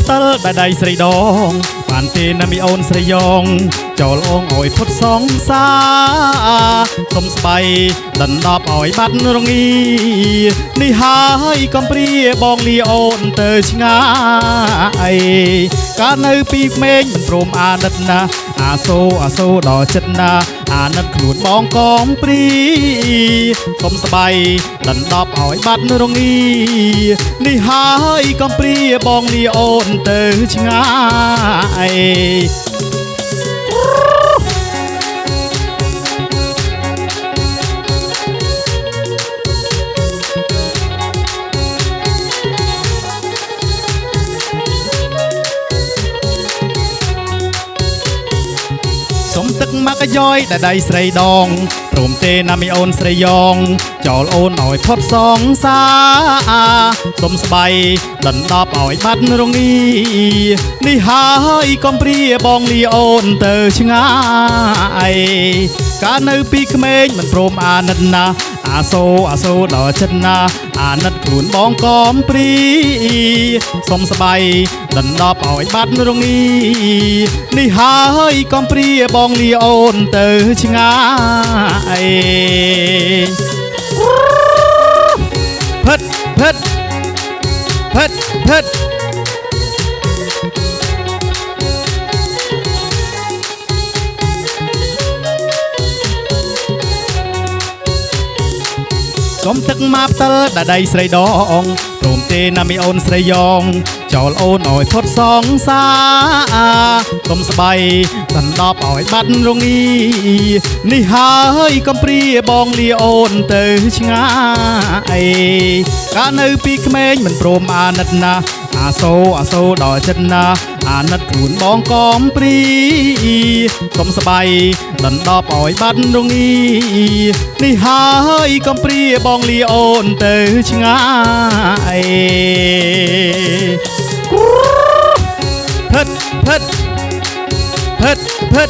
ផ្ទិលដែលដៃស្រីដងបានទេណាមីអូនស្រីយ៉ងចូលអងអើយផុតសងសាសុំស្បៃដណ្ដប់អើយបាត់រងីនេះហើយកុំព្រាបងលីអូនទៅឆ្ងាយកាលនៅពីក្មេងមិនព្រមអាណិតណាអាសូរដល់ចិត្តណាអាណិតខ្លួនបងកំព្រីសុំស្បៃដណ្ដប់អើយបាត់រងីនេះហើយកុំព្រាបងលីអូនទៅឆ្ងាយសុំទឹកមកយ៉យដែលដៃស្រីដងព្រមទេណាមីអូនស្រីយ៉ងចោលអូនអើយផុតសងសាសុំស្បៃដណ្ដប់អើយបាត់រងីនេះហើយកុំព្រាបងលីអូនទៅឆ្ងាយកាលនៅពីក្មេងមិនព្រមអាណិតណាអាសូរដល់ចិត្តណាអាណិតខ្លួនបងកំព្រីសុំស្បៃដណ្ដប់អើយបាត់រងីនេះហើយកុំព្រាបងលីអូនទៅឆ្ងាយផិតផិតផិតផិតសុំទឹកមកផ្ទិលដែលដៃស្រីដងព្រមទេណាមីអូនស្រីយ៉ងចោលអូនអើយផុតសងសាសុំស្បៃដណ្ដប់អើយបាត់រងីនេះហើយកុំព្រាបងលីអូនទៅឆ្ងាយកាលនៅពីក្មេងមិនព្រមអាណិតណាអាសូរដល់ចិត្តណាអាណិតខ្លួនបងកំព្រីសុំស្បៃដណ្ដប់អើយបាត់រងីនេះហើយកុំព្រាបងលីអូនទៅឆ្ងាយផិតផិតផិតផិត